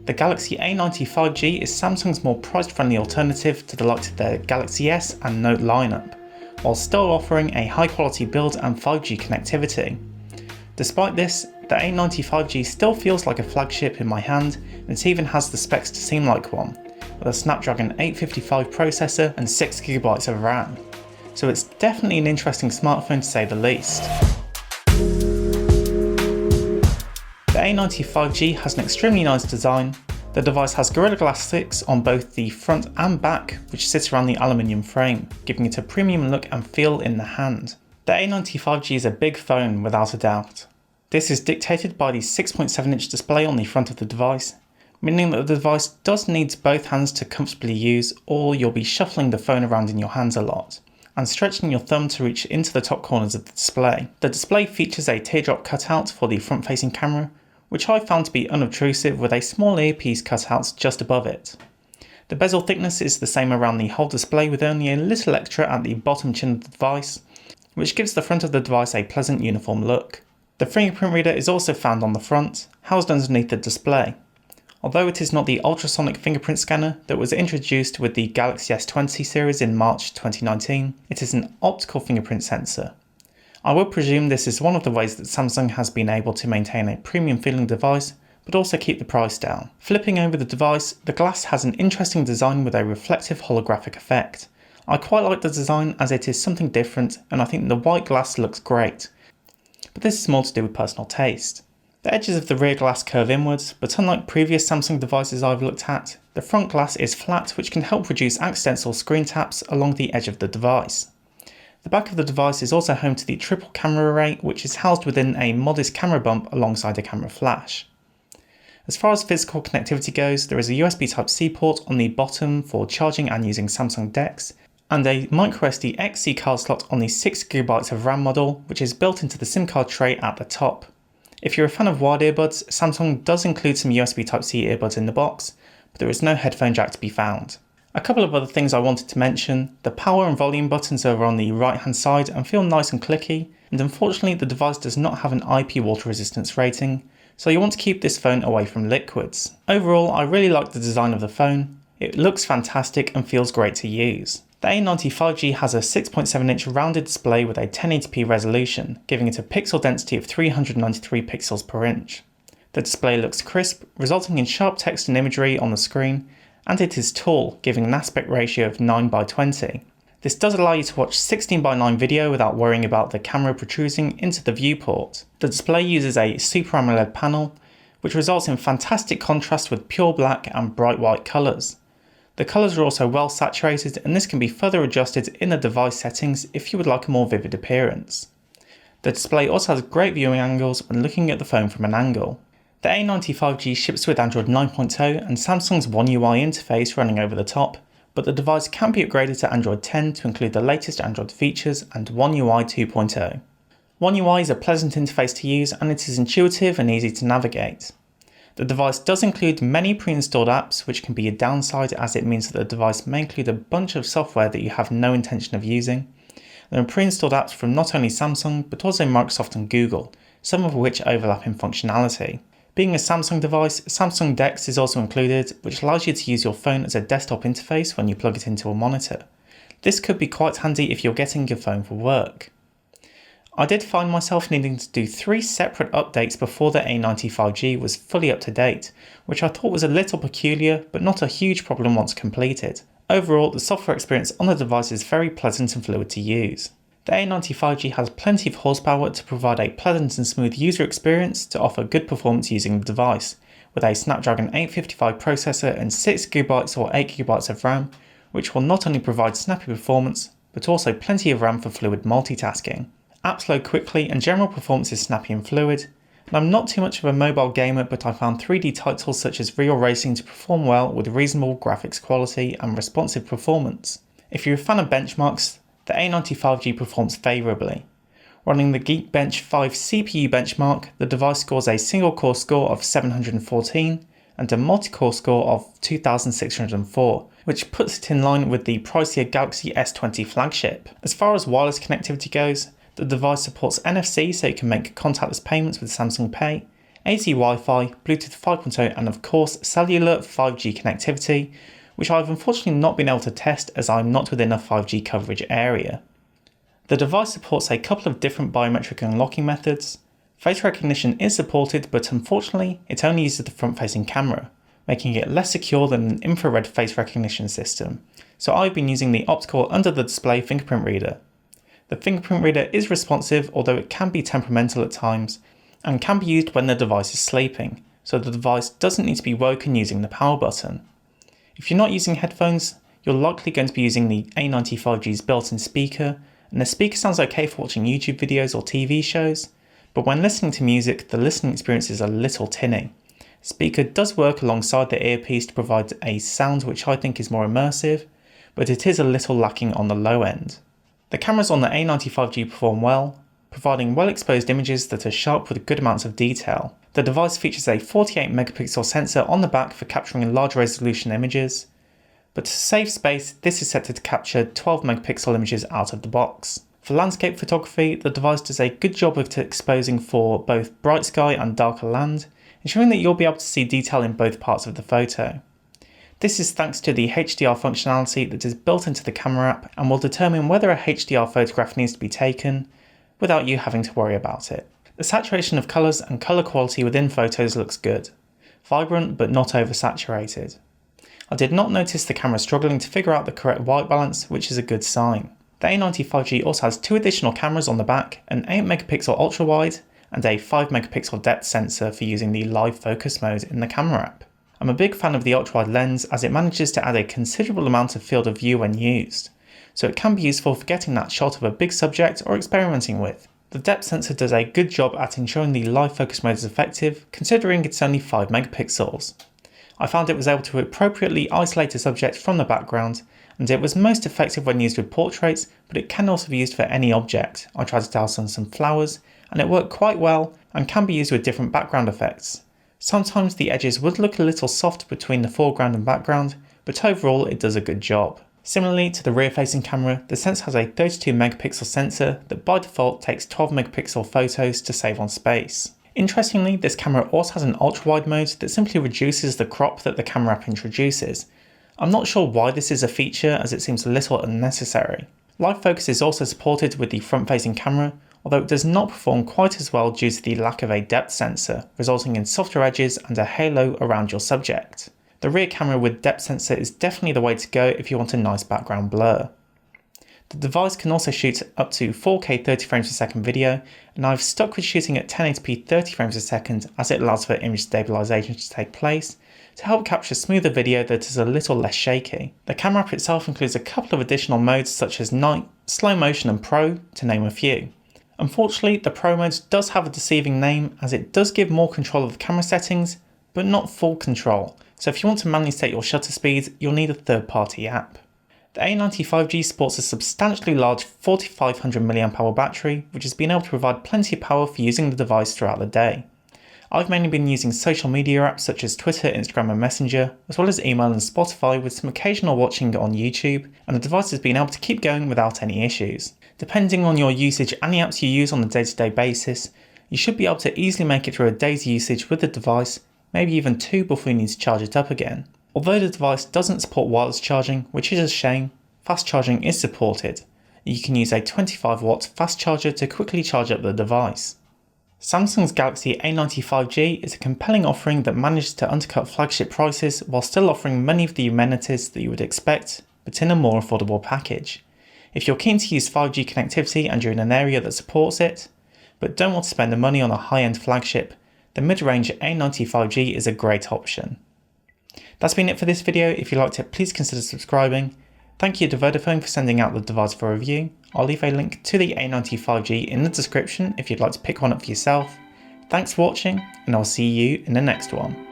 The Galaxy A90 5G is Samsung's more price-friendly alternative to the likes of their Galaxy S and Note lineup, while still offering a high-quality build and 5G connectivity. Despite this, the A90 5G still feels like a flagship in my hand, and it even has the specs to seem like one, with a Snapdragon 855 processor and 6GB of RAM. So it's definitely an interesting smartphone to say the least. The A90 5G has an extremely nice design. The device has Gorilla Glass 6 on both the front and back, which sits around the aluminium frame, giving it a premium look and feel in the hand. The A90 5G is a big phone without a doubt. This is dictated by the 6.7-inch display on the front of the device, meaning that the device does need both hands to comfortably use, or you'll be shuffling the phone around in your hands a lot, and stretching your thumb to reach into the top corners of the display. The display features a teardrop cutout for the front-facing camera, which I found to be unobtrusive with a small earpiece cutout just above it. The bezel thickness is the same around the whole display, with only a little extra at the bottom chin of the device, which gives the front of the device a pleasant uniform look. The fingerprint reader is also found on the front, housed underneath the display. Although it is not the ultrasonic fingerprint scanner that was introduced with the Galaxy S20 series in March 2019, it is an optical fingerprint sensor. I would presume this is one of the ways that Samsung has been able to maintain a premium feeling device, but also keep the price down. Flipping over the device, the glass has an interesting design with a reflective holographic effect. I quite like the design as it is something different, and I think the white glass looks great. But this is more to do with personal taste. The edges of the rear glass curve inwards, but unlike previous Samsung devices I've looked at, the front glass is flat, which can help reduce accidental screen taps along the edge of the device. The back of the device is also home to the triple camera array, which is housed within a modest camera bump alongside a camera flash. As far as physical connectivity goes, there is a USB Type-C port on the bottom for charging and using Samsung DeX, and a microSD XC card slot on the 6GB of RAM model, which is built into the SIM card tray at the top. If you're a fan of wired earbuds, Samsung does include some USB Type-C earbuds in the box, but there is no headphone jack to be found. A couple of other things I wanted to mention: the power and volume buttons are on the right hand side and feel nice and clicky, and unfortunately the device does not have an IP water resistance rating, so you want to keep this phone away from liquids. Overall, I really like the design of the phone. It looks fantastic and feels great to use. The A90 5G has a 6.7-inch rounded display with a 1080p resolution, giving it a pixel density of 393 pixels per inch. The display looks crisp, resulting in sharp text and imagery on the screen, and it is tall, giving an aspect ratio of 9:20. This does allow you to watch 16:9 video without worrying about the camera protruding into the viewport. The display uses a Super AMOLED panel, which results in fantastic contrast with pure black and bright white colours. The colours are also well saturated, and this can be further adjusted in the device settings if you would like a more vivid appearance. The display also has great viewing angles when looking at the phone from an angle. The A90 5G ships with Android 9.0 and Samsung's One UI interface running over the top, but the device can be upgraded to Android 10 to include the latest Android features and One UI 2.0. One UI is a pleasant interface to use, and it is intuitive and easy to navigate. The device does include many pre-installed apps, which can be a downside as it means that the device may include a bunch of software that you have no intention of using. There are pre-installed apps from not only Samsung but also Microsoft and Google, some of which overlap in functionality. Being a Samsung device, Samsung DeX is also included, which allows you to use your phone as a desktop interface when you plug it into a monitor. This could be quite handy if you're getting your phone for work. I did find myself needing to do 3 separate updates before the A90 5G was fully up to date, which I thought was a little peculiar, but not a huge problem once completed. Overall, the software experience on the device is very pleasant and fluid to use. The A90 5G has plenty of horsepower to provide a pleasant and smooth user experience to offer good performance using the device, with a Snapdragon 855 processor and 6GB or 8GB of RAM, which will not only provide snappy performance, but also plenty of RAM for fluid multitasking. Apps load quickly and general performance is snappy and fluid, and I'm not too much of a mobile gamer, but I found 3D titles such as Real Racing to perform well with reasonable graphics quality and responsive performance. If you're a fan of benchmarks, the A90 5G performs favourably. Running the Geekbench 5 CPU benchmark, the device scores a single core score of 714 and a multi-core score of 2604, which puts it in line with the pricier Galaxy S20 flagship. As far as wireless connectivity goes, the device supports NFC, so you can make contactless payments with Samsung Pay, AC Wi-Fi, Bluetooth 5.0 and of course cellular 5G connectivity, which I've unfortunately not been able to test as I'm not within a 5G coverage area. The device supports a couple of different biometric unlocking methods. Face recognition is supported, but unfortunately it only uses the front-facing camera, making it less secure than an infrared face recognition system, so I've been using the optical under the display fingerprint reader. The fingerprint reader is responsive, although it can be temperamental at times, and can be used when the device is sleeping, so the device doesn't need to be woken using the power button. If you're not using headphones, you're likely going to be using the A90 5G's built-in speaker, and the speaker sounds okay for watching YouTube videos or TV shows, but when listening to music, the listening experience is a little tinny. The speaker does work alongside the earpiece to provide a sound which I think is more immersive, but it is a little lacking on the low end. The cameras on the A90 5G perform well, providing well-exposed images that are sharp with good amounts of detail. The device features a 48 megapixel sensor on the back for capturing large resolution images, but to save space, this is set to capture 12 megapixel images out of the box. For landscape photography, the device does a good job of exposing for both bright sky and darker land, ensuring that you'll be able to see detail in both parts of the photo. This is thanks to the HDR functionality that is built into the camera app and will determine whether a HDR photograph needs to be taken without you having to worry about it. The saturation of colours and colour quality within photos looks good, vibrant but not oversaturated. I did not notice the camera struggling to figure out the correct white balance, which is a good sign. The A90 5G also has two additional cameras on the back, an 8 megapixel ultra wide and a 5 megapixel depth sensor for using the live focus mode in the camera app. I'm a big fan of the ultra wide lens as it manages to add a considerable amount of field of view when used, so it can be useful for getting that shot of a big subject or experimenting with. The depth sensor does a good job at ensuring the live focus mode is effective, considering it's only 5 megapixels. I found it was able to appropriately isolate a subject from the background, and it was most effective when used with portraits, but it can also be used for any object. I tried it out on some flowers, and it worked quite well and can be used with different background effects. Sometimes the edges would look a little soft between the foreground and background, but overall it does a good job. Similarly to the rear-facing camera, the sensor has a 32 megapixel sensor that by default takes 12 megapixel photos to save on space. Interestingly, this camera also has an ultra-wide mode that simply reduces the crop that the camera app introduces. I'm not sure why this is a feature, as it seems a little unnecessary. Live focus is also supported with the front-facing camera, although it does not perform quite as well due to the lack of a depth sensor, resulting in softer edges and a halo around your subject. The rear camera with depth sensor is definitely the way to go if you want a nice background blur. The device can also shoot up to 4K 30 frames per second video, and I've stuck with shooting at 1080p 30 frames per second as it allows for image stabilization to take place to help capture smoother video that is a little less shaky. The camera app itself includes a couple of additional modes such as night, slow motion and pro, to name a few. Unfortunately, the pro mode does have a deceiving name as it does give more control of the camera settings, but not full control, so if you want to manually set your shutter speed, you'll need a third-party app. The A90 5G sports a substantially large 4500 mAh battery, which has been able to provide plenty of power for using the device throughout the day. I've mainly been using social media apps such as Twitter, Instagram and Messenger, as well as email and Spotify, with some occasional watching on YouTube, and the device has been able to keep going without any issues. Depending on your usage and the apps you use on a day-to-day basis, you should be able to easily make it through a day's usage with the device, maybe even 2 before you need to charge it up again. Although the device doesn't support wireless charging, which is a shame, fast charging is supported. You can use a 25 watt fast charger to quickly charge up the device. Samsung's Galaxy A90 5G is a compelling offering that manages to undercut flagship prices while still offering many of the amenities that you would expect, but in a more affordable package. If you're keen to use 5G connectivity and you're in an area that supports it, but don't want to spend the money on a high-end flagship, the mid-range A90 5G is a great option. That's been it for this video. If you liked it, please consider subscribing. Thank you to Vodafone for sending out the device for review. I'll leave a link to the A90 5G in the description if you'd like to pick one up for yourself. Thanks for watching, and I'll see you in the next one.